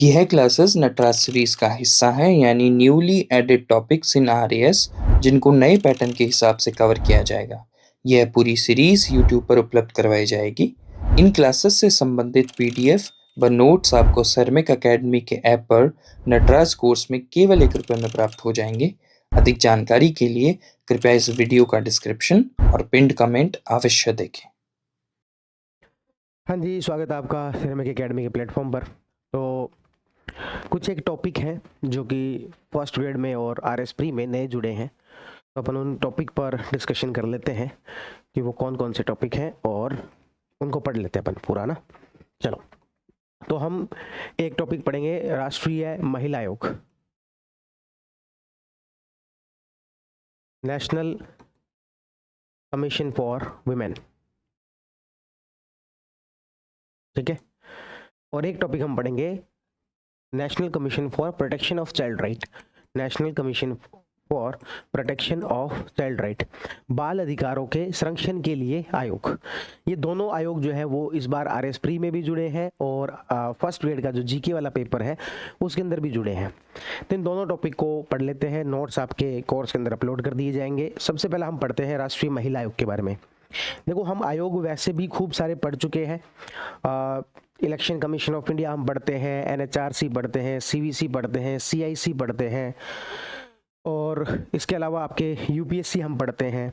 यह classes Nataraj series का हिस्सा हैं यानी newly added topics in RAS जिनको नए पैटर्न के हिसाब से कवर किया जाएगा। यह पूरी सीरीज यूट्यूब पर उपलब्ध करवाई जाएगी। इन क्लासेस से संबंधित पीडीएफ व नोट्स आपको सरमिक एकेडमी के ऐप पर नटराज कोर्स में केवल 1 रुपये में प्राप्त हो जाएंगे। अधिक जानकारी के लिए कृपया इस वीडियो का डिस्क्रिप्शन और पिंड कमेंट अवश्य देखें। हाँ जी, स्वागत है आपका सिनेमिक एकेडमी के प्लेटफॉर्म पर। तो कुछ एक टॉपिक हैं जो कि फर्स्ट ग्रेड में और आरएस प्री में नए जुड़े हैं, तो अपन उन टॉपिक पर डिस्कशन कर लेते हैं कि वो कौन कौन से टॉपिक हैं और उनको पढ़ लेते हैं अपन पूरा ना। चलो, तो हम एक टॉपिक पढ़ेंगे, राष्ट्रीय महिला आयोग, नेशनल कमीशन फॉर वुमेन। ठीक है, और एक टॉपिक हम पढ़ेंगे national commission for protection of child right, national commission for protection of child right, बाल अधिकारों के संरक्षण के लिए आयोग। ये दोनों आयोग जो है वो इस बार आरएस प्री में भी जुड़े हैं और फर्स्ट ग्रेड का जो जीके वाला पेपर है उसके अंदर भी जुड़े हैं। तो इन दोनों टॉपिक को पढ़ लेते हैं, नोट्स आपके कोर्स के अंदर अपलोड कर दिए जाएंगे। सबसे पहले हम पढ़ते हैं राष्ट्रीय महिला आयोग के बारे में। देखो, हम आयोग वैसे भी खूब सारे पढ़ चुके हैं। इलेक्शन कमीशन ऑफ इंडिया हम पढ़ते हैं, एनएचआरसी पढ़ते हैं, सीवीसी पढ़ते हैं, सीआईसी पढ़ते हैं, और इसके अलावा आपके यूपीएससी हम पढ़ते हैं।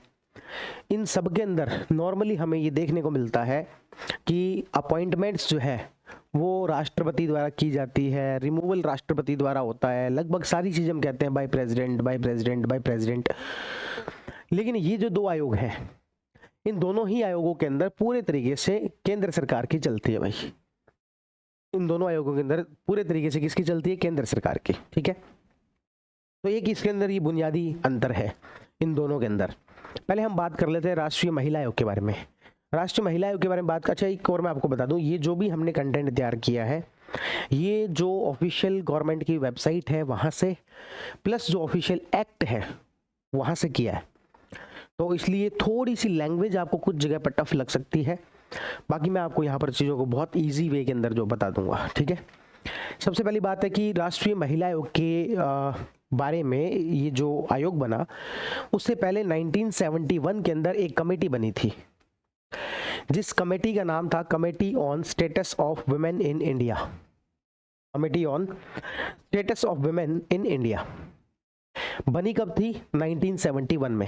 इन सब के अंदर नॉर्मली हमें ये देखने को मिलता है कि अपॉइंटमेंट्स जो है वो राष्ट्रपति द्वारा की जाती है, रिमूवल राष्ट्रपति द्वारा होता है, लगभग सारी चीज़ हम कहते हैं by president, by president, by president. लेकिन ये जो दो आयोग हैं, इन दोनों ही आयोगों के अंदर पूरे तरीके से केंद्र सरकार की चलती है भाई। इन दोनों आयोगों के अंदर पूरे तरीके से किसकी चलती है? केंद्र सरकार की। ठीक है, तो एक इसके अंदर ये बुनियादी अंतर है इन दोनों के अंदर। पहले हम बात कर लेते हैं राष्ट्रीय महिला आयोग के बारे में। राष्ट्रीय महिला आयोग के बारे में बात, अच्छा एक और मैं आपको बता दूं, ये जो भी हमने कंटेंट तैयार किया है ये जो ऑफिशियल गवर्नमेंट की वेबसाइट है वहां से, प्लस जो ऑफिशियल एक्ट है वहां से किया है। तो इसलिए थोड़ी सी लैंग्वेज आपको कुछ जगह पर टफ लग सकती है, बाकी मैं आपको यहाँ पर चीज़ों को बहुत इजी वे के अंदर जो बता दूंगा। ठीक है, सबसे पहली बात है कि राष्ट्रीय महिला आयोग के बारे में, ये जो आयोग बना उससे पहले 1971 के अंदर एक कमेटी बनी थी, जिस कमेटी का नाम था committee on status of women in India. Committee on status of women in India बनी कब थी? 1971 में।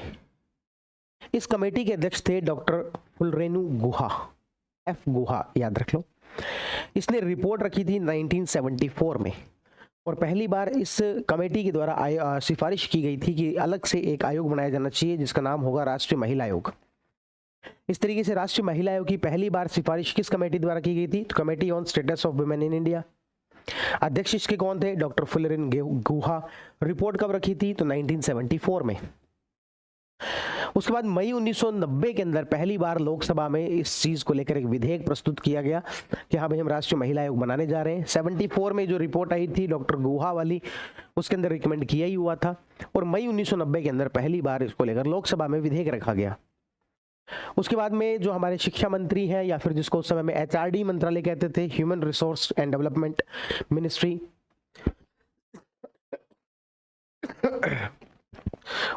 इस कमेटी के अध्यक्ष थे डॉक्टर फुलरेनू गुहा, एफ गुहा याद रख लो। इसने रिपोर्ट रखी थी 1974 में, और पहली बार इस कमेटी के द्वारा सिफारिश की गई थी कि अलग से एक आयोग बनाया जाना चाहिए जिसका नाम होगा राष्ट्रीय महिला आयोग। इस तरीके से राष्ट्रीय महिला आयोग की पहली बार सिफारिश किस कमेटी द्वारा की गई थी? तो committee on status of women in India. अध्यक्ष इसके कौन थे? डॉक्टर फुलरेनू गुहा। रिपोर्ट कब रखी थी? तो 1974 में। उसके बाद मई 1990 के अंदर पहली बार लोकसभा में इस चीज को लेकर एक विधेयक प्रस्तुत किया गया कि हाँ भाई हम राष्ट्रीय महिला आयोग बनाने जा रहे हैं। 74 में जो रिपोर्ट आई थी डॉक्टर गुहा वाली, उसके अंदर रिकमेंड किया ही हुआ था, और मई 1990 के अंदर पहली बार इसको लेकर लोकसभा में विधेयक रखा गया। उसके बाद में जो हमारे शिक्षा मंत्री हैं, या फिर जिसको उस समय में एचआरडी मंत्रालय कहते थे, human resource and development ministry,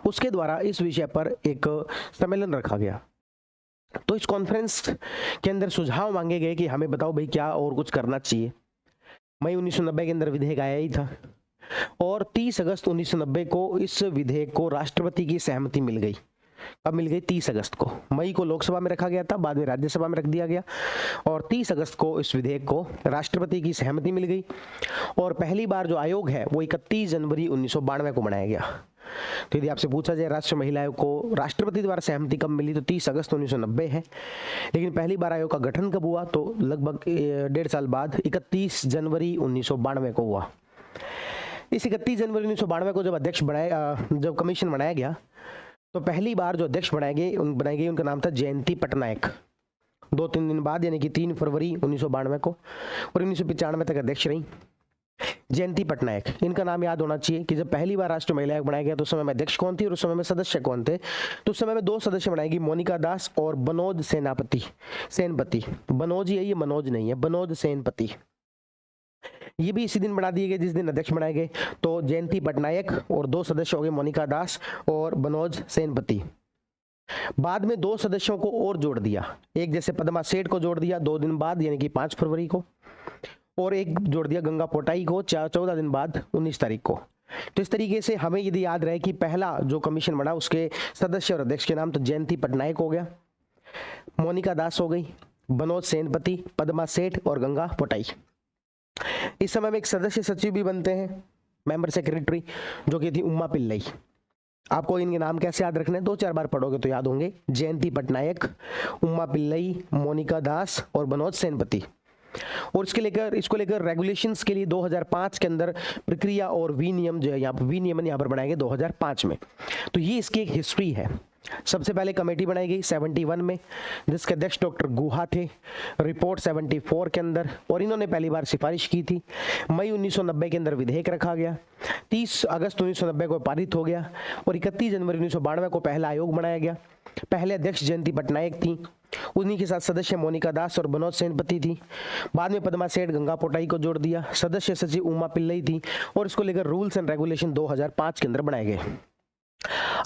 उसके द्वारा इस विषय पर एक सम्मेलन रखा गया। तो इस कॉन्फ्रेंस के अंदर सुझाव मांगे गए कि हमें बताओ भाई क्या और कुछ करना चाहिए। मई 1990 के अंदर विधेयक आया ही था, और 30 अगस्त 1990 को इस विधेयक को राष्ट्रपति की सहमति मिल गई। कब मिल गई? 30 अगस्त को। मई को लोकसभा में रखा गया था, बाद में राज्यसभा में रख दिया गया, और 30 अगस्त को इस विधेयक को राष्ट्रपति की सहमति मिल गई। और पहली बार जो आयोग है वो 31 जनवरी 1992 को बनाया गया। तो यदि आपसे पूछा जाए राष्ट्रीय महिला आयोग को राष्ट्रपति द्वारा सहमति कब मिली, तो 30 अगस्त 1990 है। लेकिन पहली बार आयोग का गठन कब हुआ? तो लगभग 1.5 साल बाद 31 जनवरी 1992 को हुआ। इस 31 जनवरी 1992 को जब कमीशन बनाया गया, तो पहली बार जो अध्यक्ष बनाए गए उनका नाम था जयंती पटनायक। 2-3 दिन बाद यानी कि 3 फरवरी 1992 को, और 1995 तक अध्यक्ष रही जयंती पटनायक। इनका नाम याद होना चाहिए कि जब पहली बार राष्ट्रीय महिला आयोग बनाया गया तो उस समय में अध्यक्ष कौन थी और उस समय में सदस्य कौन थे? तो उस समय में 2 सदस्य बनाई गई, मोनिका दास और बनोज सेनपति। बनोज ही है, ये मनोज नहीं है, बनोज सेनपति। ये भी इसी दिन बना दिए गए जिस दिन अध्यक्ष बनाए गए। तो जयंती पटनायक और 2 सदस्य हो गए, मोनिका दास और मनोज सेनपति। बाद में 2 सदस्यों को और जोड़ दिया, एक जैसे पद्मा सेठ को जोड़ दिया 2 दिन बाद यानी कि 5 फरवरी को, और एक जोड़ दिया गंगा पोटाई को 14 दिन बाद 19 तारीख को। तो इस तरीके से हमें यदि याद रहे कि पहला जो कमीशन बना उसके सदस्य और अध्यक्ष के नाम तो जयंती पटनायक हो गया, मोनिका दास हो गई, मनोज सेनपति, पद्मा सेठ और गंगा पोटाई। इस समय में एक सदस्य सचिव भी बनते हैं, मेंबर सेक्रेटरी, जो कि थी उमा पिल्लई। आपको इनके नाम कैसे याद रखने हैं, 2-4 बार पढ़ोगे तो याद होंगे। जयंती पटनायक, उमा पिल्लई, मोनिका दास और मनोज सेनपति। और इसको लेकर रेगुलेशंस के लिए 2005 के अंदर प्रक्रिया और विनियम जो है यहाँ पर विनियमन यहाँ पर बनाए गए 2005 में। तो ये इसकी एक हिस्ट्री है। सबसे पहले कमेटी बनाई गई 71 में, जिसके अध्यक्ष डॉक्टर गुहा थे। रिपोर्ट 74 के अंदर, और इन्होंने पहली बार सिफारिश की थी। मई 1990 के अंदर विधेयक रखा गया, 30 अगस्त 1990 को पारित हो गया, और 31 जनवरी 1992 को पहला आयोग बनाया गया। पहले अध्यक्ष जयंती पटनायक थी, उन्हीं के साथ सदस्य मोनिका दास और मनोज सेनपति थी। बाद में पद्मा सेठ, गंगा पोटाई को जोड़ दिया। सदस्य सचिव उमा पिल्लई थी, और इसको लेकर रूल्स एंड रेगुलेशन 2005 के अंदर बनाए गए।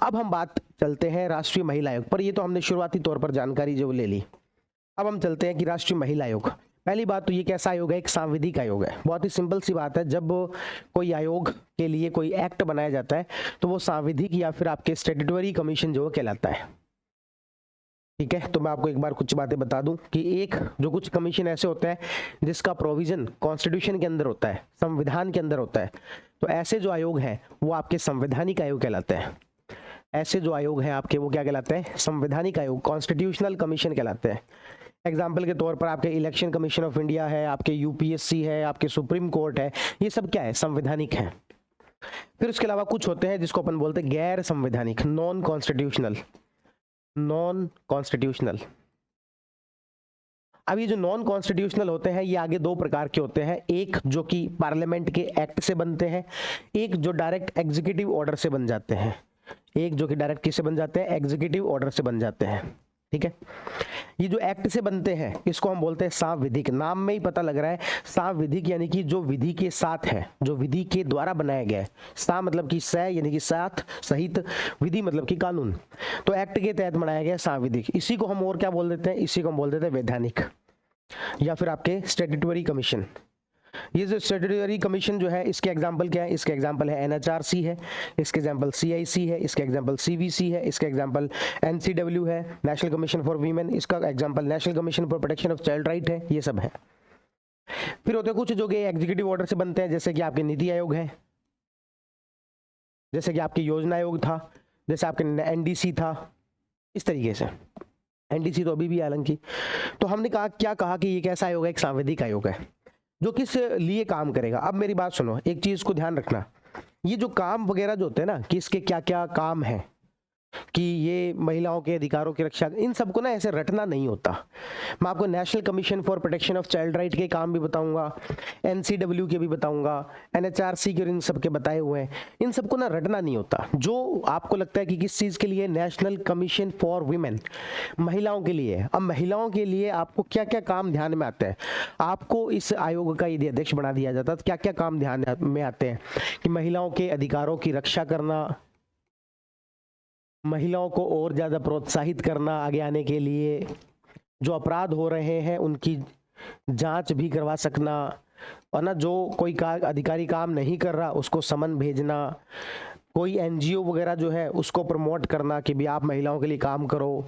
अब हम बात चलते हैं राष्ट्रीय महिला आयोग पर। ये तो हमने शुरुआती तौर पर जानकारी जो ले ली। अब हम चलते हैं कि राष्ट्रीय महिला आयोग, पहली बात तो ये कैसा आयोग है, एक सांविधिक आयोग है। बहुत ही सिंपल सी बात है, जब कोई आयोग के लिए कोई एक्ट बनाया जाता है तो वो सांविधिक या फिर आपके स्टैट्यूटरी कमीशन जो कहलाता है। ठीक है, तो मैं आपको एक बार कुछ बातें बता दूं कि एक जो कुछ कमीशन ऐसे होते हैं जिसका प्रोविजन कॉन्स्टिट्यूशन के अंदर होता है, संविधान के अंदर होता है, तो ऐसे जो आयोग हैं वो आपके संवैधानिक आयोग कहलाते हैं। ऐसे जो आयोग हैं आपके वो क्या कहलाते हैं, संवैधानिक आयोग, कॉन्स्टिट्यूशनल कमीशन कहलाते हैं। एग्जाम्पल के तौर पर आपके इलेक्शन कमीशन ऑफ इंडिया है, आपके यूपीएससी है, आपके सुप्रीम कोर्ट है, ये सब क्या है, संवैधानिक है। फिर उसके अलावा कुछ होते हैं जिसको अपन बोलते हैं गैर संवैधानिक, नॉन कॉन्स्टिट्यूशनल। नॉन कॉन्स्टिट्यूशनल, अब ये जो नॉन कॉन्स्टिट्यूशनल होते हैं ये आगे 2 प्रकार के होते हैं, एक जो कि पार्लियामेंट के एक्ट से बनते हैं, एक जो डायरेक्ट एग्जीक्यूटिव ऑर्डर से बन जाते हैं। एक जो कि डायरेक्ट किससे बन जाते हैं, एग्जीक्यूटिव ऑर्डर से बन जाते हैं। ठीक है, ये जो एक्ट से बनते हैं इसको हम बोलते हैं सांविधिक। नाम में ही पता लग रहा है सांविधिक यानी कि जो विधि के साथ है, जो विधि के द्वारा बनाया गया है। सा मतलब कि स यानी कि साथ, सहित, विधि मतलब कि कानून। तो एक्ट के तहत बनाया गया सांविधिक। इसी को हम और क्या बोल देते हैं, इसी को हम बोल देते हैं वैधानिक या फिर आपके स्टैट्यूटरी कमीशन। ये जो स्टैट्यूटरी कमीशन जो है इसके एग्जांपल क्या है, इसके एग्जांपल है एनएचआरसी है, इसके एग्जांपल सीआईसी है, इसके एग्जांपल सीवीसी है, इसके एग्जांपल एनसीडब्ल्यू है, नेशनल कमीशन फॉर वीमेन, इसका example national commission for protection of child right है, ये सब है। फिर होते हैं कुछ जो कि एग्जीक्यूटिव ऑर्डर से बनते हैं, जैसे कि आपके नीति आयोग है, जैसे कि आपके योजना आयोग था, जैसे आपके एनडीसी था, इस तरीके से। एनडीसी तो अभी भी हालांकि। तो हमने क्या कहा कि ये कैसा आयोग है, एक सांविधिक आयोग है जो किस लिए काम करेगा। अब मेरी बात सुनो, एक चीज को ध्यान रखना, ये जो काम वगैरह जो होते हैं ना कि इसके क्या क्या काम है, कि ये महिलाओं के अधिकारों की रक्षा, इन सबको ना ऐसे रटना नहीं होता। मैं आपको national commission for protection of child right के काम भी बताऊंगा, एनसीडब्ल्यू के भी बताऊंगा, एनएचआरसी के, इन सब के बताए हुए हैं। इन सबको ना रटना नहीं होता। जो आपको लगता है कि किस चीज के लिए, नेशनल कमीशन फॉर वीमेन, महिलाओं के लिए। अब महिलाओं के लिए आपको क्या क्या काम ध्यान में आते हैं, आपको इस आयोग का यदि अध्यक्ष बना दिया जाता तो क्या क्या काम ध्यान में आते हैं, कि महिलाओं के अधिकारों की रक्षा करना, महिलाओं को और ज़्यादा प्रोत्साहित करना आगे आने के लिए, जो अपराध हो रहे हैं उनकी जांच भी करवा सकना, और ना जो कोई अधिकारी काम नहीं कर रहा उसको समन भेजना, कोई एनजीओ वगैरह जो है उसको प्रमोट करना कि भी आप महिलाओं के लिए काम करो।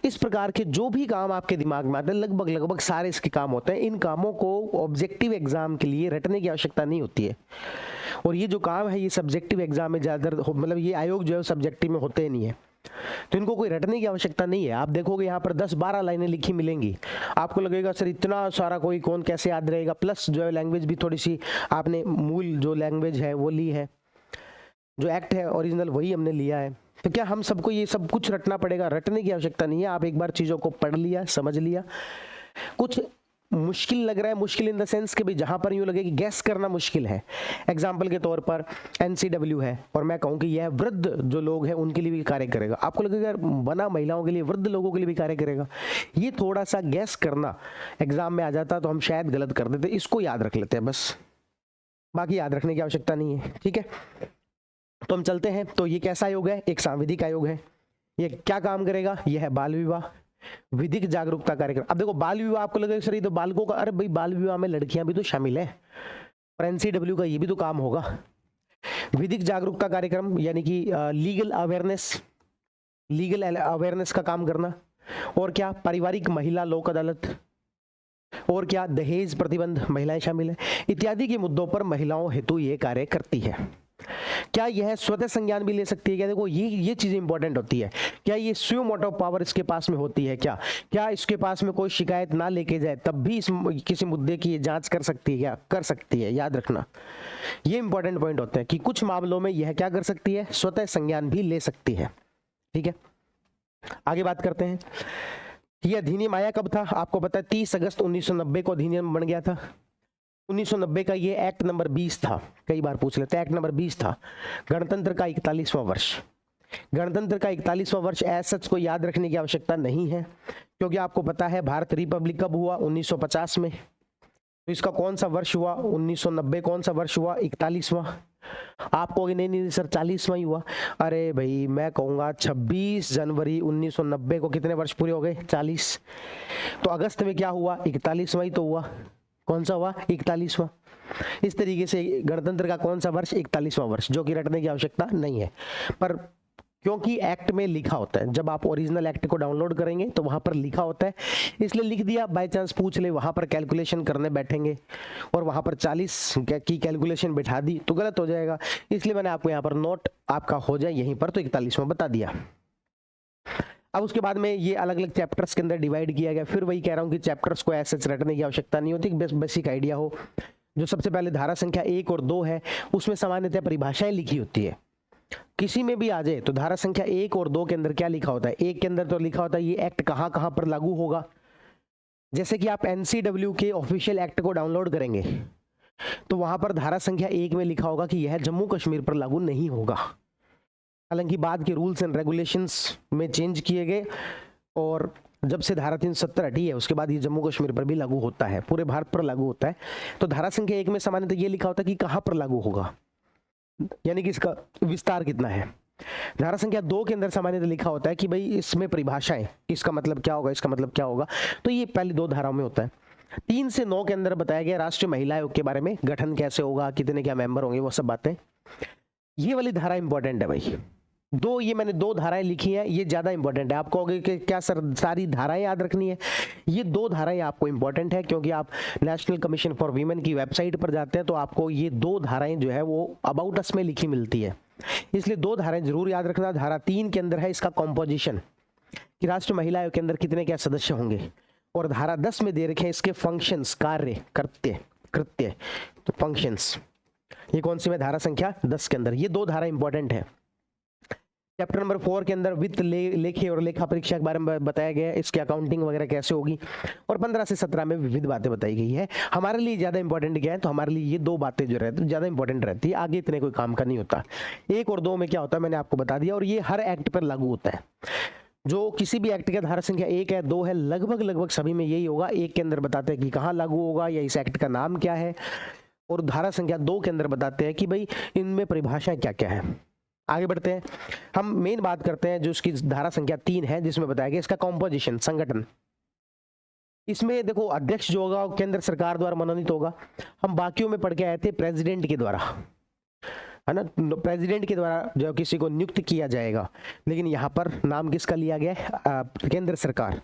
इस प्रकार के जो भी काम आपके दिमाग में आते हैं, लगभग सारे इसके काम होते हैं। इन कामों को ऑब्जेक्टिव एग्जाम के लिए रटने की आवश्यकता नहीं होती है, और ये जो काम है ये सब्जेक्टिव एग्जाम में ज़्यादातर मतलब ये आयोग जो है सब्जेक्टिव में होते नहीं है, तो इनको कोई रटने की आवश्यकता नहीं है। आप देखोगे यहाँ पर 10-12 लाइनें लिखी मिलेंगी, आपको लगेगा सर इतना सारा कोई कौन कैसे याद रहेगा। प्लस जो है लैंग्वेज भी थोड़ी सी आपने मूल जो लैंग्वेज है वो ली है, जो एक्ट है ओरिजिनल वही हमने लिया है। तो क्या हम सबको ये सब कुछ रटना पड़ेगा? रटने की आवश्यकता नहीं है। आप एक बार चीज़ों को पढ़ लिया, समझ लिया। कुछ मुश्किल लग रहा है, मुश्किल इन द सेंस कि भाई जहां पर यूं लगे कि गैस करना मुश्किल है। एग्जाम्पल के तौर पर एनसीडब्ल्यू है, और मैं कहूं कि यह वृद्ध जो लोग हैं उनके लिए भी कार्य करेगा, आपको लगेगा यार बना महिलाओं के लिए, वृद्ध लोगों के लिए भी कार्य करेगा। ये थोड़ा सा गैस करना एग्जाम में आ जाता तो हम शायद गलत कर देते। इसको याद रख लेते हैं बस। बाकी याद रखने की आवश्यकता नहीं है, ठीक है। तो हम चलते हैं। तो ये कैसा आयोग है? एक सांविधिक आयोग है। ये क्या काम करेगा? ये है बाल विवाह विधिक जागरूकता कार्यक्रम। अब देखो बाल विवाह आपको लगेगा सर ये तो बालकों का, अरे भाई बाल विवाह में लड़कियां भी तो शामिल है, और एनसीडब्ल्यू का ये भी तो काम होगा। विधिक जागरूकता कार्यक्रम यानी कि लीगल अवेयरनेस का काम करना। और क्या? पारिवारिक महिला लोक अदालत। और क्या? दहेज प्रतिबंध, महिलाएं शामिल है, इत्यादि के मुद्दों पर महिलाओं हेतु ये कार्य करती है। क्या यह स्वतः संज्ञान भी ले सकती है? क्या? देखो ये चीज इंपॉर्टेंट होती है। क्या ये स्व मोटिव पावर इसके पास में होती है? क्या इसके पास में कोई शिकायत ना लेके जाए तब भी किसी मुद्दे की जांच कर सकती है? क्या कर सकती है? याद रखना ये इंपॉर्टेंट पॉइंट होते हैं कि कुछ मामलों में यह क्या कर सकती है? स्वतः संज्ञान भी ले सकती है, ठीक है। आगे बात करते हैं। यह अधिनियम आया कब था? आपको पता है 30 अगस्त 1990 को अधिनियम बन गया था। 1990 का ये एक्ट नंबर 20 था, कई बार पूछ लेते हैं। एक्ट नंबर 20 था। गणतंत्र का 41वां वर्ष। गणतंत्र का 41वां वर्ष एज सच को याद रखने की आवश्यकता नहीं है, क्योंकि आपको पता है भारत रिपब्लिक कब हुआ? 1950 में। तो इसका कौन सा वर्ष हुआ? 1990 कौन सा वर्ष हुआ? 41वां। आपको नहीं सर 40वां ही हुआ। अरे भाई मैं कहूँगा 26 जनवरी 1990 को कितने वर्ष पूरे हो गए? 40। तो अगस्त में क्या हुआ? 41वां ही तो हुआ। कौन सा हुआ? 41वां। इस तरीके से गणतंत्र का कौन सा वर्ष? 41वां वर्ष, जो कि रटने की आवश्यकता नहीं है, पर क्योंकि एक्ट में लिखा होता है, जब आप ओरिजिनल एक्ट को डाउनलोड करेंगे तो वहां पर लिखा होता है, इसलिए लिख दिया। बाय चांस पूछ ले, वहां पर कैलकुलेशन करने बैठेंगे और वहां पर 40 की कैलकुलेशन बिठा दी तो गलत हो जाएगा, इसलिए मैंने आपको यहाँ पर नोट आपका हो जाए यहीं पर, तो 41वां बता दिया। अब उसके बाद में ये अलग अलग चैप्टर्स के अंदर डिवाइड किया गया। फिर वही कह रहा हूँ कि चैप्टर्स को ऐसे रटने की आवश्यकता नहीं होती, बेसिक आइडिया हो। जो सबसे पहले धारा संख्या 1 और 2 है, उसमें सामान्यतः परिभाषाएं लिखी होती है। किसी में भी आ जाए तो धारा संख्या 1 और 2 के अंदर क्या लिखा होता है? 1 के अंदर तो लिखा होता है ये एक्ट कहाँ कहाँ पर लागू होगा। जैसे कि आप एनसीडब्ल्यू के ऑफिशियल एक्ट को डाउनलोड करेंगे तो वहां पर धारा संख्या 1 में लिखा होगा कि यह जम्मू कश्मीर पर लागू नहीं होगा। हालांकि बाद के रूल्स एंड रेगुलेशंस में चेंज किए गए, और जब से धारा 370 हटी है उसके बाद ये जम्मू कश्मीर पर भी लागू होता है, पूरे भारत पर लागू होता है। तो धारा संख्या 1 में सामान्यतः ये लिखा होता है कि कहाँ पर लागू होगा, यानी कि इसका विस्तार कितना है। धारा संख्या 2 के अंदर सामान्यतः लिखा होता है कि भाई इसमें परिभाषाएं, इसका मतलब क्या होगा, इसका मतलब क्या होगा। तो ये पहली 2 धाराओं में होता है। 3 से 9 के अंदर बताया गया राष्ट्रीय महिला आयोग के बारे में, गठन कैसे होगा, कितने क्या मेंबर होंगे, वो सब बातें। ये वाली धारा इंपॉर्टेंट है भाई। ये मैंने 2 धाराएं लिखी हैं, ये ज्यादा इंपॉर्टेंट है। आप कहोगे कि क्या सर सारी धाराएं याद रखनी है? ये 2 धाराएं आपको इंपॉर्टेंट है, क्योंकि आप नेशनल कमीशन फॉर वीमेन की वेबसाइट पर जाते हैं तो आपको ये 2 धाराएं जो है वो अबाउट अस में लिखी मिलती है, इसलिए 2 धाराएं जरूर याद रखना। धारा 3 के अंदर है इसका कॉम्पोजिशन, कि राष्ट्रीय महिला आयोग के अंदर कितने क्या सदस्य होंगे, और धारा 10 में दे रखे हैं इसके फंक्शंस, कार्य, कृत्य, तो फंक्शंस। ये कौन सी में? धारा संख्या 10 के अंदर। ये 2 धारा इंपॉर्टेंट है। चैप्टर नंबर 4 के अंदर वित्त लेखे और लेखा परीक्षा के बारे में बताया गया है, इसकी अकाउंटिंग वगैरह कैसे होगी, और 15 से 17 में विविध बातें बताई गई है। हमारे लिए ज्यादा इंपॉर्टेंट क्या है? तो हमारे लिए ये 2 बातें जो रहती है ज्यादा इंपॉर्टेंट रहती है, आगे इतने कोई काम का नहीं होता। 1 और 2 में क्या होता है मैंने आपको बता दिया, और ये हर एक्ट पर लागू होता है। जो किसी भी एक्ट का धारा संख्या 1 है, 2 है, लगभग सभी में यही होगा। 1 के अंदर बताते हैं कि कहाँ लागू होगा या इस एक्ट का नाम क्या है, और धारा संख्या 2 के अंदर बताते हैं कि भाई इनमें परिभाषाएं क्या क्या है। आगे बढ़ते हैं, हम मेन बात करते हैं जो इसकी धारा संख्या 3 है, जिसमें बताया गया इसका कॉम्पोजिशन, संगठन। इसमें देखो अध्यक्ष जो होगा केंद्र सरकार द्वारा मनोनीत होगा। हम बाकियों में पढ़ के आए थे प्रेसिडेंट के द्वारा, है ना, प्रेसिडेंट के द्वारा जो किसी को नियुक्त किया जाएगा, लेकिन यहाँ पर नाम किसका लिया गया है? केंद्र सरकार।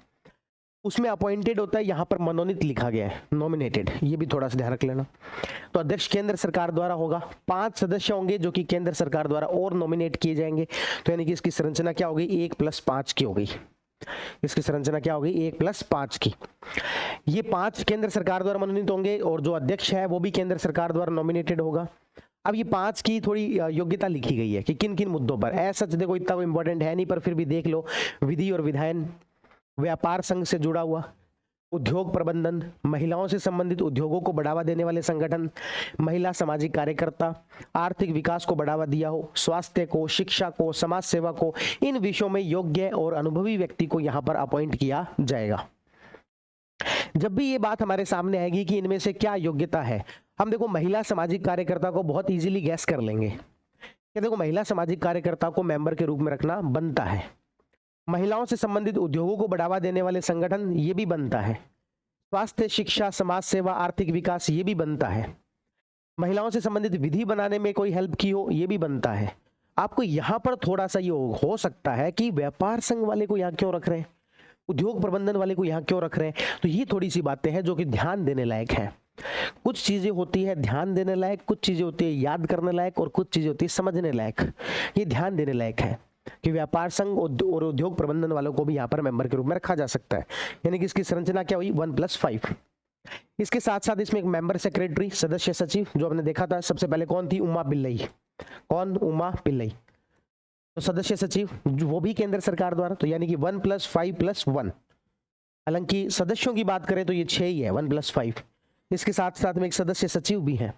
उसमें अपॉइंटेड होता है, यहाँ पर मनोनीत लिखा गया है, नॉमिनेटेड, ये भी थोड़ा सा ध्यान रख लेना। तो अध्यक्ष केंद्र सरकार द्वारा होगा। 5 सदस्य होंगे जो कि केंद्र सरकार द्वारा और नॉमिनेट किए जाएंगे। तो यानी कि इसकी संरचना क्या होगी? 1+5 की होगी। इसकी संरचना क्या होगी? 1+5 की। ये 5 केंद्र सरकार द्वारा मनोनीत होंगे, और जो अध्यक्ष है वो भी केंद्र सरकार द्वारा नॉमिनेटेड होगा। अब ये 5 की थोड़ी योग्यता लिखी गई है कि किन किन मुद्दों पर। ऐसा देखो इतना कोई इंपॉर्टेंट है नहीं, पर फिर भी देख लो। विधि और विधायन, व्यापार संघ से जुड़ा हुआ, उद्योग प्रबंधन, महिलाओं से संबंधित उद्योगों को बढ़ावा देने वाले संगठन, महिला सामाजिक कार्यकर्ता, आर्थिक विकास को बढ़ावा दिया हो, स्वास्थ्य को, शिक्षा को, समाज सेवा को, इन विषयों में योग्य और अनुभवी व्यक्ति को यहां पर अपॉइंट किया जाएगा। जब भी ये बात हमारे सामने आएगी कि इनमें से क्या योग्यता है, हम देखो महिला सामाजिक कार्यकर्ता को बहुत इजीली गैस कर लेंगे कि देखो महिला सामाजिक कार्यकर्ता को मेंबर के रूप में रखना बनता है। महिलाओं से संबंधित उद्योगों को बढ़ावा देने वाले संगठन, ये भी बनता है। स्वास्थ्य, शिक्षा, समाज सेवा, आर्थिक विकास, ये भी बनता है। महिलाओं से संबंधित विधि बनाने में कोई हेल्प की हो, ये भी बनता है। आपको यहाँ पर थोड़ा सा ये हो सकता है कि व्यापार संघ वाले को यहाँ क्यों रख रहे हैं, उद्योग प्रबंधन वाले को यहाँ क्यों रख रहे हैं। तो ये थोड़ी सी बातें हैं जो कि ध्यान देने लायक है। कुछ चीजें होती है ध्यान देने लायक, कुछ चीजें होती है याद करने लायक, और कुछ चीजें होती है समझने लायक। ये ध्यान देने लायक है कि व्यापार संघ और उद्योग प्रबंधन वालों को भी यहाँ पर मेंबर के रूप में रखा जा सकता है। यानी कि इसकी संरचना क्या हुई, 1+5। इसके साथ साथ इसमें एक मेंबर सेक्रेटरी, सदस्य सचिव, जो हमने देखा था सबसे पहले कौन थी, उमा पिल्लई। कौन, उमा पिल्लई। तो सदस्य सचिव वो भी केंद्र सरकार द्वारा, तो यानी कि 1+5+1। हालांकि सदस्यों की बात करें तो ये 6 ही है, 1+5। इसके साथ साथ में एक सदस्य सचिव भी है।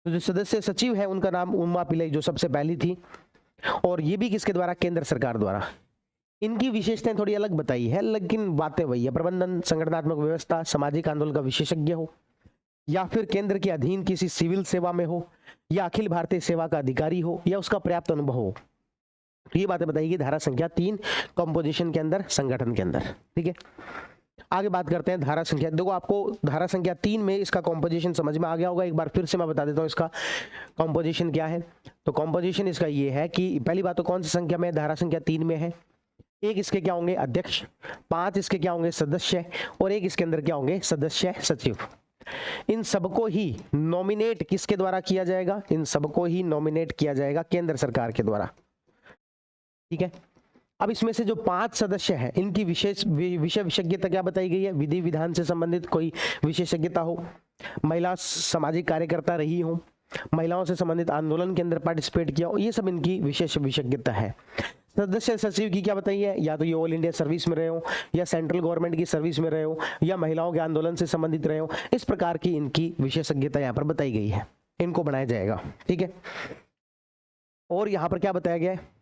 तो जो सदस्य सचिव है उनका नाम उमा पिल्लई, जो सबसे पहली थी, और ये भी किसके द्वारा, केंद्र सरकार द्वारा। इनकी विशेषताएं थोड़ी अलग बताई है, लेकिन बातें वही है। प्रबंधन, संगठनात्मक व्यवस्था, सामाजिक आंदोलन का विशेषज्ञ हो, या फिर केंद्र के अधीन किसी सिविल सेवा में हो, या अखिल भारतीय सेवा का अधिकारी हो, या उसका पर्याप्त अनुभव हो। ये बातें बताइए धारा संख्या 3 कंपोजिशन के अंदर, संगठन के अंदर। ठीक है, आगे बात करते हैं धारा संख्या। देखो आपको धारा संख्या 3 में इसका कंपोजिशन समझ में आ गया होगा। एक बार फिर से मैं बता देता हूँ इसका कंपोजिशन क्या है। तो कंपोजिशन इसका ये है कि पहली बात तो कौन सी संख्या में, धारा संख्या 3 में है। 1 इसके क्या होंगे, अध्यक्ष। 5 इसके क्या होंगे, सदस्य। और 1 इसके अंदर क्या होंगे, सदस्य सचिव। इन सबको ही नॉमिनेट किसके द्वारा किया जाएगा, इन सबको ही नॉमिनेट किया जाएगा केंद्र सरकार के द्वारा। ठीक है, अब इसमें से जो 5 सदस्य हैं इनकी विषय विशेषज्ञता क्या बताई गई है, विधि विधान से संबंधित कोई विशेषज्ञता हो, महिला सामाजिक कार्यकर्ता रही हो, महिलाओं से संबंधित आंदोलन के अंदर पार्टिसिपेट किया हो, ये सब इनकी विशेष विशेषज्ञता है। सदस्य सचिव की क्या बताई है, या तो ये ऑल इंडिया सर्विस में रहे हो, या सेंट्रल गवर्नमेंट की सर्विस में रहे हो, या महिलाओं के आंदोलन से संबंधित रहे हो। इस प्रकार की इनकी विशेषज्ञता यहाँ पर बताई गई है, इनको बनाया जाएगा। ठीक है, और यहाँ पर क्या बताया गया है,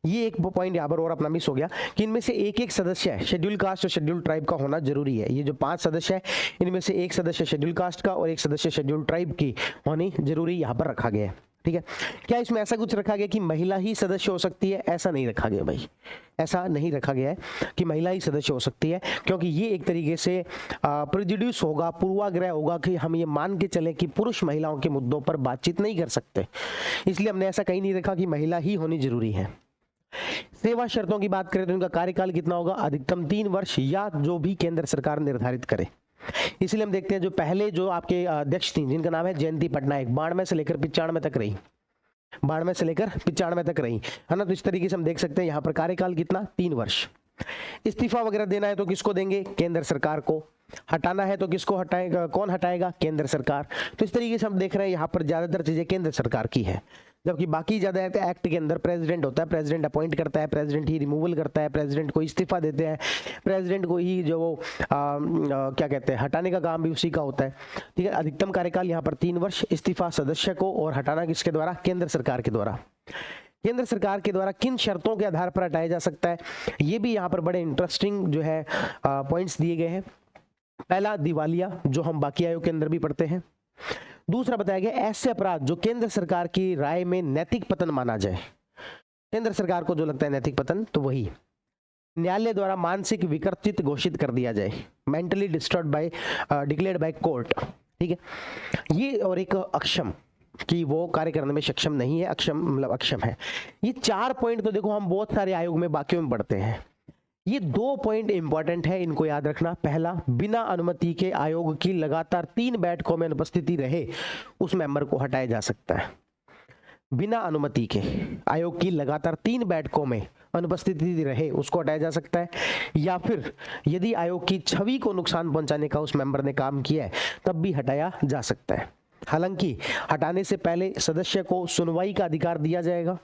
ये एक पॉइंट यहाँ पर और अपना मिस हो गया कि इनमें से एक एक सदस्य शेड्यूल कास्ट और शेड्यूल ट्राइब का होना जरूरी है। ये जो 5 सदस्य है इनमें से एक सदस्य शेड्यूल कास्ट का और एक सदस्य शेड्यूल ट्राइब की होनी जरूरी यहाँ पर रखा गया है। ठीक है, क्या इसमें ऐसा कुछ रखा गया कि महिला ही सदस्य हो सकती है, ऐसा नहीं रखा गया भाई, ऐसा नहीं रखा गया है कि महिला ही सदस्य हो सकती है, क्योंकि ये एक तरीके से प्रेजुडिस होगा, पूर्वाग्रह होगा कि हम ये मान के चले कि पुरुष महिलाओं के मुद्दों पर बातचीत नहीं कर सकते। इसलिए हमने ऐसा कहीं नहीं रखा कि महिला ही होनी जरूरी है। सेवा शर्तों की बात करें तो इनका कार्यकाल कितना होगा, अधिकतम 3 वर्ष, या जो भी केंद्र सरकार निर्धारित करे। इसलिए हम देखते हैं जो पहले जो आपके अध्यक्ष थी जिनका नाम है जयंती पटनायक, 92 से लेकर 95 तक रही, 92 से लेकर 95 तक रही है ना। तो इस तरीके से हम देख सकते हैं यहाँ पर कार्यकाल कितना, 3 वर्ष। इस्तीफा वगैरह देना है तो किसको देंगे, केंद्र सरकार को। हटाना है तो किसको हटाएगा, कौन हटाएगा, केंद्र सरकार। तो इस तरीके से हम देख रहे हैं यहाँ पर ज्यादातर चीजें केंद्र सरकार की है, जबकि बाकी ज्यादा एक्ट के अंदर प्रेसिडेंट होता है, प्रेसिडेंट अपॉइंट करता है, प्रेसिडेंट ही रिमूवल करता है, प्रेसिडेंट को इस्तीफा देते हैं, प्रेसिडेंट को ही जो क्या कहते हैं हटाने का काम भी उसी का होता है। ठीक है, अधिकतम कार्यकाल यहाँ पर 3 वर्ष, इस्तीफा सदस्य को, और हटाना किसके द्वारा, केंद्र सरकार के द्वारा। केंद्र सरकार के द्वारा किन शर्तों के आधार पर हटाया जा सकता है, ये भी यहाँ पर बड़े इंटरेस्टिंग जो है पॉइंट्स दिए गए हैं। पहला, दिवालिया, जो हम बाकी आयोग के अंदर भी पढ़ते हैं। दूसरा बताया गया ऐसे अपराध जो केंद्र सरकार की राय में नैतिक पतन माना जाए, केंद्र सरकार को जो लगता है नैतिक पतन, तो वही न्यायालय द्वारा मानसिक विकृतित घोषित कर दिया जाए, mentally disturbed by declared by court. ठीक है, ये और एक अक्षम कि वो कार्य करने में सक्षम नहीं है, अक्षम मतलब अक्षम है। ये 4 पॉइंट तो देखो हम बहुत सारे आयोग में बाकियों में पढ़ते हैं। ये 2 पॉइंट इंपॉर्टेंट है, इनको याद रखना। पहला, बिना अनुमति के आयोग की लगातार 3 बैठकों में अनुपस्थिति रहे उस मेंबर को हटाया जा सकता है। बिना अनुमति के आयोग की लगातार 3 बैठकों में अनुपस्थिति रहे उसको हटाया जा सकता है, या फिर यदि आयोग की छवि को नुकसान पहुंचाने का उस मेंबर ने काम किया है तब भी हटाया जा सकता है। हालांकि हटाने से पहले सदस्य को सुनवाई का अधिकार दिया जाएगा।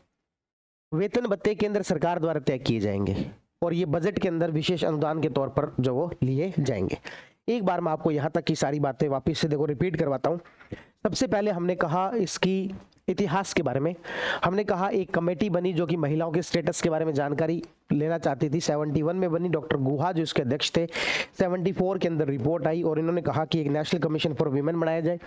वेतन भत्ते केंद्र सरकार द्वारा तय किए जाएंगे और ये बजट के अंदर विशेष अनुदान के तौर पर जो वो लिए जाएंगे। एक बार मैं आपको यहाँ तक की सारी बातें वापस से देखो रिपीट करवाता हूँ। सबसे पहले हमने कहा इसकी इतिहास के बारे में, हमने कहा एक कमेटी बनी जो कि महिलाओं के स्टेटस के बारे में जानकारी लेना चाहती थी। 71 में बनी, डॉक्टर गुहा जो इसके अध्यक्ष थे। 74 के अंदर रिपोर्ट आई और इन्होंने कहा कि एक नेशनल कमीशन फॉर वीमेन बनाया जाए।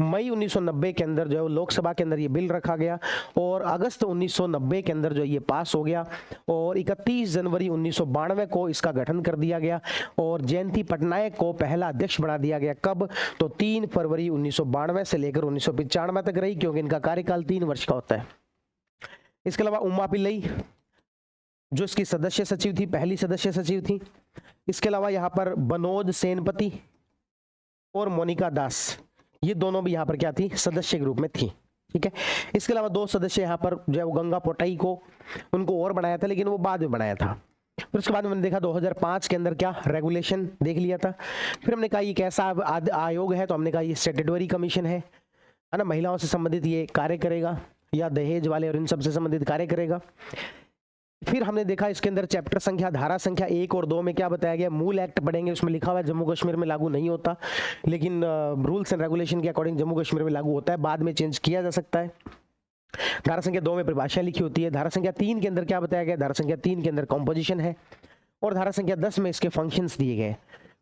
मई 1990 के अंदर जो है लोकसभा के अंदर ये बिल रखा गया और अगस्त 1990 के अंदर जो ये पास हो गया और 31 जनवरी 1992 को इसका गठन कर दिया गया और जयंती पटनायक को पहला अध्यक्ष बना दिया गया। कब? तो 3 फरवरी 1992 से लेकर 1995 तक रही, क्योंकि इनका कार्यकाल 3 वर्ष का होता है। इसके अलावा उमा पिल्लई जो इसकी सदस्य सचिव थी, पहली सदस्य सचिव थी। इसके अलावा यहाँ पर बनोद सेनपति और मोनिका दास, ये दोनों भी यहाँ पर क्या थी? सदस्य के रूप में थी। ठीक है। इसके अलावा 2 सदस्य यहाँ पर जो है वो गंगा पोटाई को उनको और बनाया था, लेकिन वो बाद में बनाया था। फिर उसके बाद मैंने देखा 2005 के अंदर क्या रेगुलेशन देख लिया था। फिर हमने कहा ये कैसा आयोग है, तो हमने कहा ये स्टैट्यूटरी कमीशन है ना, महिलाओं से संबंधित ये कार्य करेगा या दहेज वाले और इन सब से संबंधित कार्य करेगा। फिर हमने देखा इसके अंदर चैप्टर संख्या, धारा संख्या 1 और 2 में क्या बताया गया। मूल एक्ट पढ़ेंगे, उसमें लिखा हुआ है जम्मू कश्मीर में लागू नहीं होता, लेकिन रूल्स एंड रेगुलेशन के अकॉर्डिंग जम्मू कश्मीर में लागू होता है, बाद में चेंज किया जा सकता है। धारा संख्या 2 में परिभाषा लिखी होती है। धारा संख्या 3 के अंदर क्या बताया गया? धारा संख्या 3 के अंदर कॉम्पोजिशन है और धारा संख्या 10 में इसके फंक्शंस दिए गए।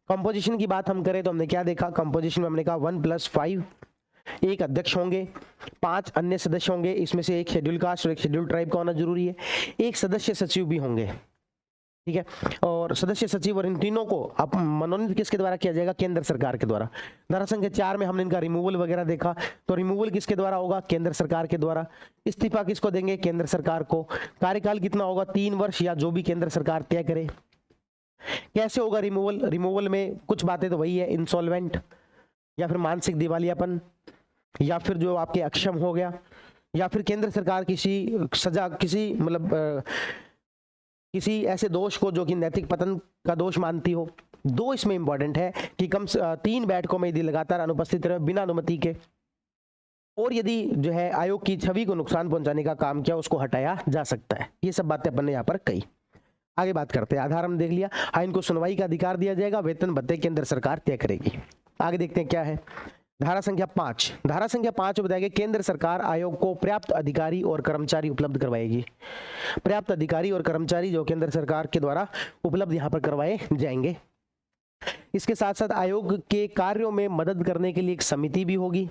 कॉम्पोजिशन की बात हम करें तो हमने क्या देखा? कॉम्पोजिशन में हमने कहा 1+5, एक अध्यक्ष होंगे, 5 अन्य सदस्य होंगे, इसमें से एक शेड्यूल कास्ट और एक शेड्यूल ट्राइब का होना जरूरी है, एक सदस्य सचिव भी होंगे। ठीक है। और सदस्य सचिव और इन तीनों को अब मनोनीत किसके द्वारा किया जाएगा? केंद्र सरकार के द्वारा। धारा संख्या 4 में हमने इनका रिमूवल वगैरह देखा, तो रिमूवल किसके द्वारा होगा? केंद्र सरकार के द्वारा। इस्तीफा किसको देंगे? केंद्र सरकार को। कार्यकाल कितना होगा? 3 वर्ष या जो भी केंद्र सरकार तय करे। कैसे होगा रिमूवल? रिमूवल में कुछ बातें तो वही है, इंसॉल्वेंट या फिर मानसिक दिवालियापन या फिर जो आपके अक्षम हो गया या फिर केंद्र सरकार किसी सजा, किसी मतलब किसी ऐसे दोष को जो कि नैतिक पतन का दोष मानती हो। 2 इसमें इंपॉर्टेंट है कि 3 बैठकों में यदि लगातार अनुपस्थित रहे बिना अनुमति के, और यदि जो है आयोग की छवि को नुकसान पहुंचाने का काम किया, उसको हटाया जा सकता है। ये सब बातें अपन ने यहाँ पर कही। आगे बात करते हैं। आधार हम देख लिया। हाँ, इनको सुनवाई का अधिकार दिया जाएगा, वेतन भत्ते केंद्र सरकार तय करेगी। आगे देखते हैं क्या है। धारा संख्या 5। धारा संख्या 5 में बताया गया केंद्र सरकार आयोग को पर्याप्त अधिकारी और कर्मचारी उपलब्ध करवाएगी। पर्याप्त अधिकारी और कर्मचारी जो केंद्र सरकार के द्वारा उपलब्ध यहाँ पर करवाए जाएंगे। इसके साथ साथ आयोग के कार्यों में मदद करने के लिए एक समिति भी होगी।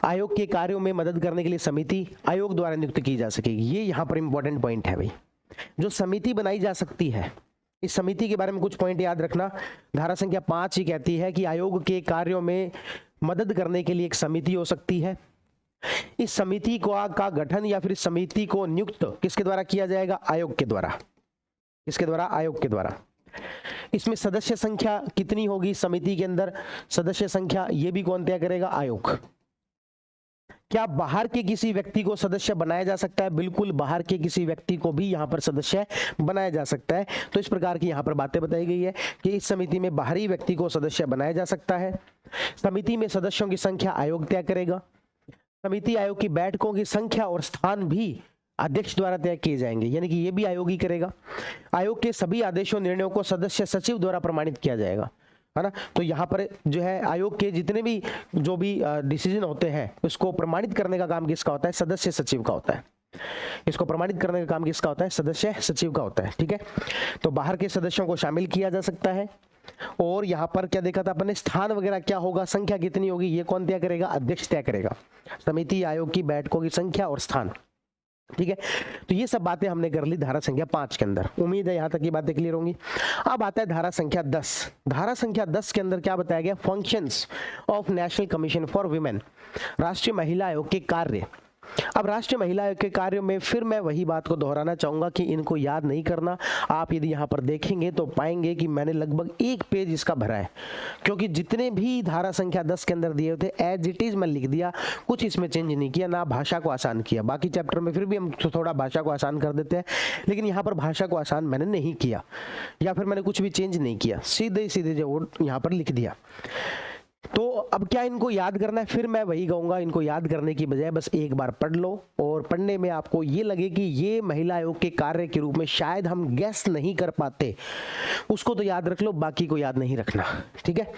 आयोग के कार्यों में मदद करने के लिए समिति आयोग द्वारा नियुक्त की जा सकेगी। ये यहाँ पर इंपॉर्टेंट पॉइंट है भाई, जो समिति बनाई जा सकती है। इस समिति के बारे में कुछ पॉइंट याद रखना। धारा संख्या 5 ही कहती है कि आयोग के कार्यों में मदद करने के लिए एक समिति हो सकती है। इस समिति का गठन या फिर इस समिति को नियुक्त किसके द्वारा किया जाएगा? आयोग के द्वारा। किसके द्वारा? आयोग के द्वारा। इसमें सदस्य संख्या कितनी होगी समिति के अंदर? सदस्य संख्या ये भी कौन तय करेगा? आयोग। क्या बाहर के किसी व्यक्ति को सदस्य बनाया जा सकता है? बिल्कुल, बाहर के किसी व्यक्ति को भी यहाँ पर सदस्य बनाया जा सकता है। तो इस प्रकार की यहाँ पर बातें बताई गई है कि इस समिति में बाहरी व्यक्ति को सदस्य बनाया जा सकता है। समिति में सदस्यों की संख्या आयोग तय करेगा। समिति आयोग की बैठकों की संख्या और स्थान भी अध्यक्ष द्वारा तय किए जाएंगे, यानी कि ये भी आयोग ही करेगा। आयोग के सभी आदेशों निर्णयों को सदस्य सचिव द्वारा प्रमाणित किया जाएगा, है ना। तो यहाँ पर जो है आयोग के जितने भी जो भी डिसीजन होते हैं उसको प्रमाणित करने का काम किसका होता है? सदस्य सचिव का होता है। इसको प्रमाणित करने का काम किसका होता है? सदस्य सचिव का होता है। ठीक है। तो बाहर के सदस्यों को शामिल किया जा सकता है। और यहाँ पर क्या देखा था अपन ने? स्थान वगैरह क्या होगा, संख्या कितनी होगी, ये कौन तय करेगा? अध्यक्ष तय करेगा। समिति आयोग की बैठकों की संख्या और स्थान। ठीक है। तो ये सब बातें हमने कर ली धारा संख्या 5 के अंदर। उम्मीद है यहां तक की बातें क्लियर होंगी। अब आता है धारा संख्या 10। धारा संख्या 10 के अंदर क्या बताया गया? Functions of national commission for women, राष्ट्रीय महिला आयोग के कार्य। अब राष्ट्रीय महिला आयोग के कार्यों में फिर मैं वही बात को दोहराना चाहूंगा कि इनको याद नहीं करना। आप यदि यहाँ पर देखेंगे तो पाएंगे कि मैंने लगभग 1 पेज इसका भरा है, क्योंकि जितने भी धारा संख्या 10 के अंदर दिए थे एज इट इज मैं लिख दिया, कुछ इसमें चेंज नहीं किया, ना भाषा को आसान किया। बाकी चैप्टर में फिर भी हम थोड़ा भाषा को आसान कर देते हैं, लेकिन यहाँ पर भाषा को आसान मैंने नहीं किया या फिर मैंने कुछ भी चेंज नहीं किया, सीधे सीधे जो यहाँ पर लिख दिया। तो अब क्या इनको याद करना है? फिर मैं वही कहूंगा, इनको याद करने की बजाय बस एक बार पढ़ लो और पढ़ने में आपको ये लगे कि ये महिला आयोग के कार्य के रूप में शायद हम गैस नहीं कर पाते, उसको तो याद रख लो, बाकी को याद नहीं रखना। ठीक है।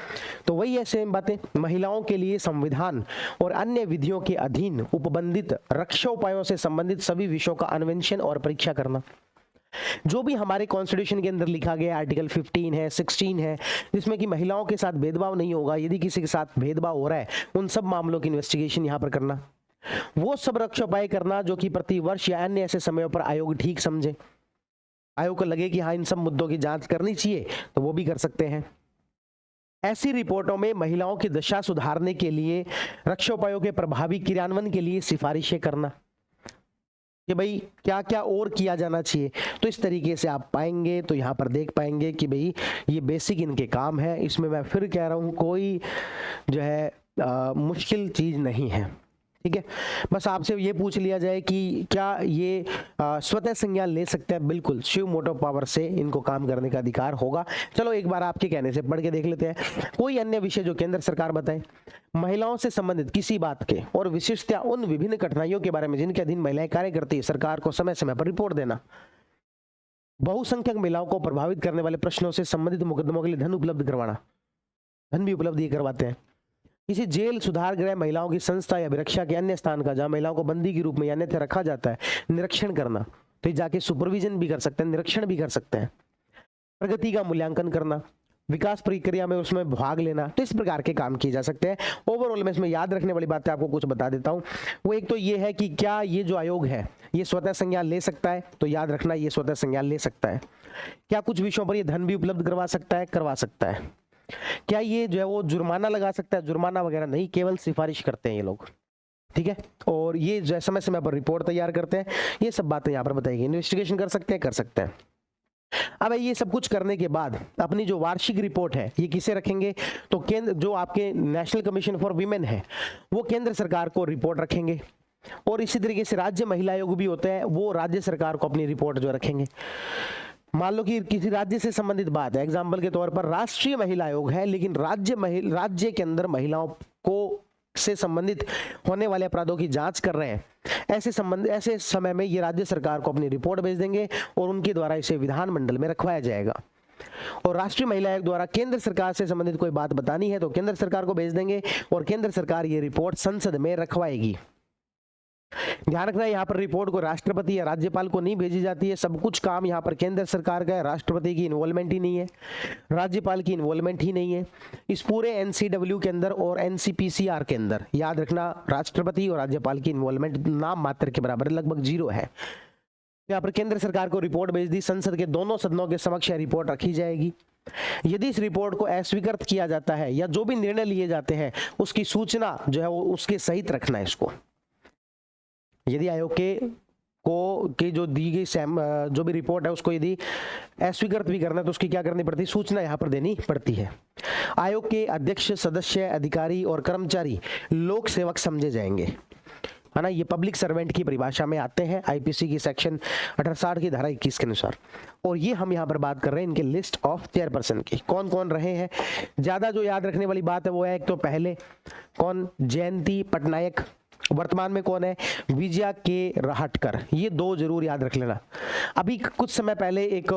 तो वही है सेम बातें। महिलाओं के लिए संविधान और अन्य विधियों के अधीन उपबंधित रक्षा उपायों से संबंधित सभी विषयों का अन्वेषण और परीक्षा करना। जो भी हमारे कॉन्स्टिट्यूशन के अंदर लिखा गया आर्टिकल 15 है, 16 है, जिसमें कि महिलाओं के साथ भेदभाव नहीं होगा, यदि किसी के साथ भेदभाव हो रहा है उन सब मामलों की इन्वेस्टिगेशन यहाँ पर करना, वो सब रक्षा उपाय करना जो कि प्रति वर्ष या अन्य ऐसे समयों पर आयोग ठीक समझे, आयोग को लगे कि हाँ इन सब मुद्दों की जांच करनी चाहिए तो वो भी कर सकते हैं। ऐसी रिपोर्टों में महिलाओं की दशा सुधारने के लिए रक्षा उपायों के प्रभावी क्रियान्वयन के लिए सिफारिशें करना कि भाई क्या क्या और किया जाना चाहिए। तो इस तरीके से आप पाएंगे, तो यहाँ पर देख पाएंगे कि भाई ये बेसिक इनके काम है, इसमें मैं फिर कह रहा हूँ कोई जो है मुश्किल चीज़ नहीं है। ठीक है, बस आपसे ये पूछ लिया जाए कि क्या ये स्वतः संज्ञान ले सकते हैं। बिल्कुल, शिव मोटो पावर से इनको काम करने का अधिकार होगा। चलो एक बार आपके कहने से पढ़ के देख लेते हैं। कोई अन्य विषय जो केंद्र सरकार बताए, महिलाओं से संबंधित किसी बात के और विशिष्टता उन विभिन्न कठिनाइयों के बारे में जिनके अधीन महिलाएं कार्य करती है, सरकार को समय समय पर रिपोर्ट देना। बहुसंख्यक महिलाओं को प्रभावित करने वाले प्रश्नों से संबंधित मुकदमों के लिए धन उपलब्ध करवाना, धन भी उपलब्ध ये करवाते हैं। किसी जेल, सुधार गृह, महिलाओं की संस्था या अभिरक्षा के अन्य स्थान का जहां महिलाओं को बंदी के रूप में या अन्यथा रखा जाता है, निरीक्षण करना। तो ये जाके सुपरविजन भी कर सकते हैं, निरीक्षण भी कर सकते हैं। प्रगति का मूल्यांकन करना, विकास प्रक्रिया में उसमें भाग लेना। तो इस प्रकार के काम किए जा सकते हैं। ओवरऑल में इसमें याद रखने वाली बातें आपको कुछ बता देता हूं। वो एक तो ये है कि क्या ये जो आयोग है ये स्वतः संज्ञान ले सकता है, तो याद रखना ये स्वतः संज्ञान ले सकता है। क्या कुछ विषयों पर ये धन भी उपलब्ध करवा सकता है? करवा सकता है। क्या ये जो है वो जुर्माना लगा सकता है? जुर्माना वगैरह नहीं, केवल सिफारिश करते हैं ये लोग। ठीक है, और ये जो है समय समय पर रिपोर्ट तैयार करते हैं। ये सब बातें यहाँ पर बताएगी। इन्वेस्टिगेशन कर सकते हैं, कर सकते हैं। अब ये सब कुछ करने के बाद अपनी जो वार्षिक रिपोर्ट है ये किसे रखेंगे? तो केंद्र, जो आपके नेशनल कमीशन फॉर वीमेन है वो केंद्र सरकार को रिपोर्ट रखेंगे, और इसी तरीके से राज्य महिला आयोग भी होते हैं, वो राज्य सरकार को अपनी रिपोर्ट जो रखेंगे। मान लो कि किसी राज्य से संबंधित बात है, एग्जाम्पल के तौर पर राष्ट्रीय महिला आयोग है, लेकिन राज्य के अंदर महिलाओं को से संबंधित होने वाले अपराधों की जांच कर रहे हैं। ऐसे समय में ये राज्य सरकार को अपनी रिपोर्ट भेज देंगे और उनके द्वारा इसे विधानमंडल में रखवाया जाएगा। और राष्ट्रीय महिला आयोग द्वारा केंद्र सरकार से संबंधित कोई बात बतानी है तो केंद्र सरकार को भेज देंगे और केंद्र सरकार ये रिपोर्ट संसद में रखवाएगी। ध्यान रखना, यहाँ पर रिपोर्ट को राष्ट्रपति या राज्यपाल को नहीं भेजी जाती है। सब कुछ काम यहाँ पर केंद्र सरकार का है। राष्ट्रपति की इन्वॉल्वमेंट ही नहीं है, राज्यपाल की इन्वॉल्वमेंट ही नहीं है इस पूरे एनसीडब्ल्यू के अंदर और एनसीपीसीआर के अंदर। याद रखना, राष्ट्रपति और राज्यपाल की इन्वॉल्वमेंट नाम मात्र के बराबर, लगभग 0 है। यहाँ पर केंद्र सरकार को रिपोर्ट भेज दी, संसद के दोनों सदनों के समक्ष रिपोर्ट रखी जाएगी। यदि इस रिपोर्ट को अस्वीकृत किया जाता है या जो भी निर्णय लिए जाते हैं उसकी सूचना जो है वो उसके सहित रखना है इसको। यदि आयोग के जो दी गई जो भी रिपोर्ट है उसको यदि अस्वीकृत भी करना है तो उसकी क्या करनी पड़ती है? सूचना यहाँ पर देनी पड़ती है। आयोग के अध्यक्ष, सदस्य, अधिकारी और कर्मचारी लोक सेवक समझे जाएंगे, है ना। ये पब्लिक सर्वेंट की परिभाषा में आते हैं आईपीसी की सेक्शन 1860 की धारा 21 के अनुसार। और ये हम यहाँ पर बात कर रहे हैं इनके लिस्ट ऑफ चेयरपर्सन की, कौन कौन रहे हैं। ज्यादा जो याद रखने वाली बात है वो है, एक तो पहले कौन, जयंती पटनायक। वर्तमान में कौन है? विजया के राहटकर। ये 2 जरूर याद रख लेना। अभी कुछ समय पहले एक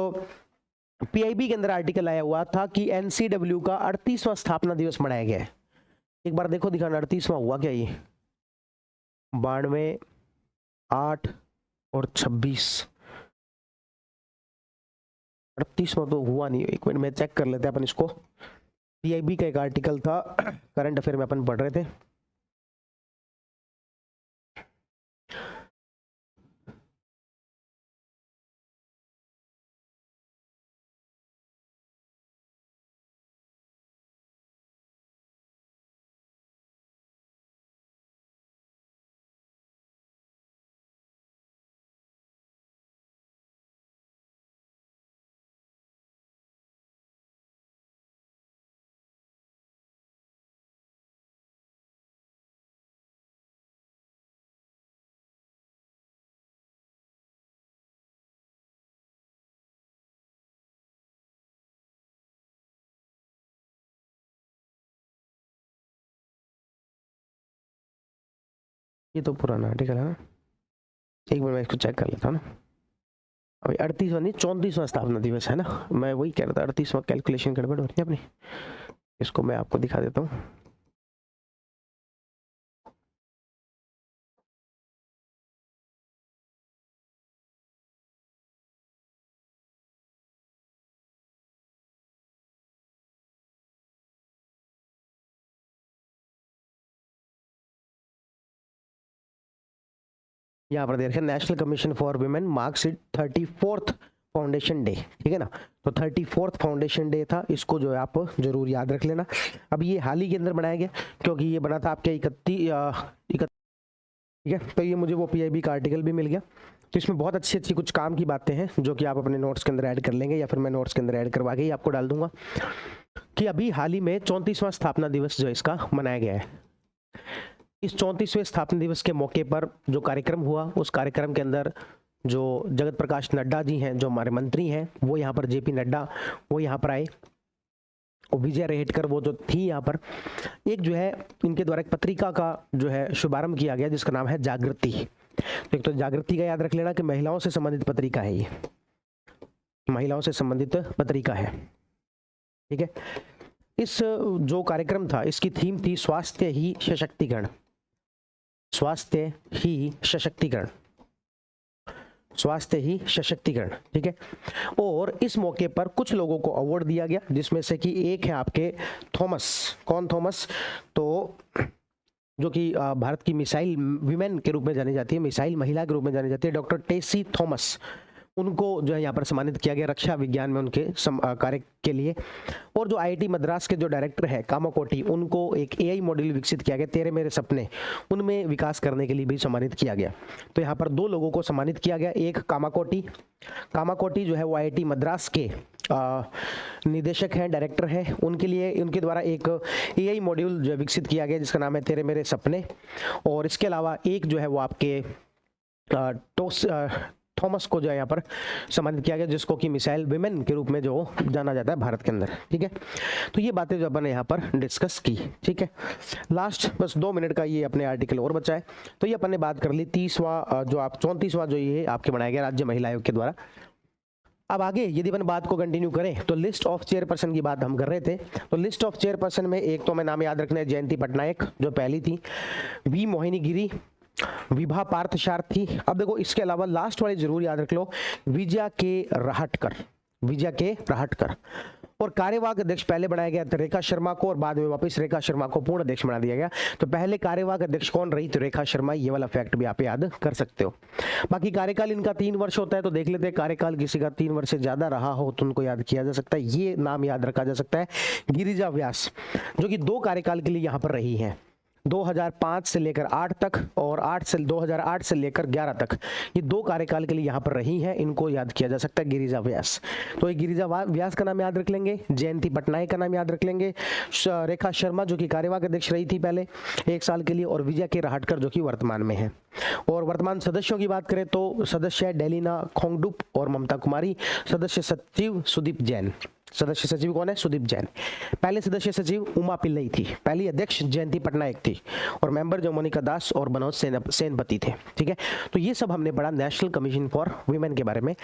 पीआईबी के अंदर आर्टिकल आया हुआ था कि एनसीडब्ल्यू का 38वां स्थापना दिवस मनाया गया है। एक बार देखो दिखाना 38वां हुआ क्या? ये 92, 8 और 26। 38वां तो हुआ नहीं। एक मिनट में चेक कर लेते हैं अपन इसको। पीआईबी का एक आर्टिकल था, करंट अफेयर में अपन पढ़ रहे थे। ये तो पुराना आर्टिकल है ना, एक बार मैं इसको चेक कर लेता हूँ ना। अभी 38वां नहीं 34वां स्थापना दिवस है ना, मैं वही कह रहा था। 38वां कैलकुलेशन गड़बड़ हो रही है अपनी। इसको मैं आपको दिखा देता हूँ। यहाँ पर देखिए national commission for women marks it 34th foundation day, ठीक है ना। तो 34th फाउंडेशन डे था, इसको जो है आप जरूर याद रख लेना। अब ये हाल ही के अंदर बनाया गया क्योंकि ये बना था आपके 31, ठीक है। तो ये मुझे वो पीआईबी का आर्टिकल भी मिल गया। तो इसमें बहुत अच्छी अच्छी कुछ काम की बातें हैं जो कि आप अपने नोट्स के अंदर ऐड कर लेंगे, या फिर मैं नोट्स के अंदर ऐड करवा के ही आपको डाल दूंगा कि अभी हाल ही में 34वां स्थापना दिवस जो है इसका मनाया गया है। इस 34वें स्थापना दिवस के मौके पर जो कार्यक्रम हुआ, उस कार्यक्रम के अंदर जो जगत प्रकाश नड्डा जी हैं, जो हमारे मंत्री हैं, वो यहाँ पर जेपी नड्डा वो यहाँ पर आए, और विजय रेहटकर वो जो थी यहाँ पर, एक जो है इनके द्वारा एक पत्रिका का जो है शुभारंभ किया गया जिसका नाम है जागृति। तो एक तो जागृति का याद रख लेना कि महिलाओं से संबंधित पत्रिका है, ये महिलाओं से संबंधित पत्रिका है, ठीक है। इस जो कार्यक्रम था इसकी थीम थी स्वास्थ्य ही सशक्तिकरण, स्वास्थ्य ही सशक्तिकरण, स्वास्थ्य ही सशक्तिकरण, ठीक है। और इस मौके पर कुछ लोगों को अवार्ड दिया गया, जिसमें से कि एक है आपके थॉमस, कौन थॉमस, तो जो कि भारत की मिसाइल वीमेन के रूप में जानी जाती है, मिसाइल महिला के रूप में जानी जाती है, डॉक्टर टेसी थॉमस, उनको जो है यहाँ पर सम्मानित किया गया रक्षा विज्ञान में उनके कार्य के लिए। और जो आईआईटी मद्रास के जो डायरेक्टर है कामाकोटी, उनको एक एआई मॉड्यूल विकसित किया गया, तेरे मेरे सपने, उनमें विकास करने के लिए भी सम्मानित किया गया। तो यहाँ पर दो लोगों को सम्मानित किया गया, एक कामाकोटी जो है वो आईआईटी मद्रास के निदेशक हैं, डायरेक्टर हैं, उनके लिए उनके द्वारा एक एआई मॉड्यूल जो विकसित किया गया जिसका नाम है तेरे मेरे सपने। और इसके अलावा एक जो है वो आपके थॉमस को जो है यहाँ पर सम्मानित किया गया, जिसको कि मिसाइल विमेन के रूप में जो जाना जाता है भारत के अंदर, ठीक है। तो ये बातें जो अपन ने यहाँ पर डिस्कस की, ठीक है। लास्ट बस 2 मिनट का ये अपने आर्टिकल और बचा है। तो ये अपन ने बात कर ली 34वां जो ये आपके बनाया गया राज्य महिला आयोग के द्वारा। अब आगे यदि अपन बात को कंटिन्यू करें तो लिस्ट ऑफ चेयरपर्सन की बात हम कर रहे थे। तो लिस्ट ऑफ चेयरपर्सन में एक तो मैं नाम याद रखना है जयंती पटनायक जो पहली थी, वी मोहिनी गिरी, विभा पार्थसारथी। अब देखो इसके अलावा लास्ट वाली जरूर याद रख लो, विजया के राहटकर। और कार्यवाहक अध्यक्ष पहले बनाया गया था रेखा शर्मा को, और बाद में वापस रेखा शर्मा को पूर्ण अध्यक्ष बना दिया गया। तो पहले कार्यवाहक अध्यक्ष कौन रही? तो रेखा शर्मा। ये वाला फैक्ट भी आप याद कर सकते हो। बाकी कार्यकाल इनका 3 वर्ष होता है, तो देख लेते हैं कार्यकाल किसी का 3 वर्ष से ज्यादा रहा हो तो उनको याद किया जा सकता है। ये नाम याद रखा जा सकता है गिरिजा व्यास, जो कि 2 कार्यकाल के लिए यहाँ पर रही है, 2005 से लेकर 8 तक और 2008 से लेकर 11 तक। ये 2 कार्यकाल के लिए यहाँ पर रही हैं, इनको याद किया जा सकता है गिरिजा व्यास। तो ये गिरिजा व्यास का नाम याद रख लेंगे, जयंती पटनायक का नाम याद रख लेंगे, रेखा शर्मा जो कि कार्यवाहक अध्यक्ष रही थी पहले 1 साल के लिए, और विजय के राहटकर जो कि वर्तमान में है। और वर्तमान सदस्यों की बात करें तो सदस्य है डेलिना खोंगडुप और ममता कुमारी। सदस्य सचिव सुदीप जैन। सदस्य सचिव कौन है? सुदीप जैन। पहले सदस्य सचिव उमा पिल्लई थी, पहली अध्यक्ष जयंती पटनायक थी, और मेंबर जो मोनिका दास और मनोज सेनपति थे, ठीक है। तो ये सब हमने पढ़ा नेशनल कमीशन फॉर वुमेन के बारे में।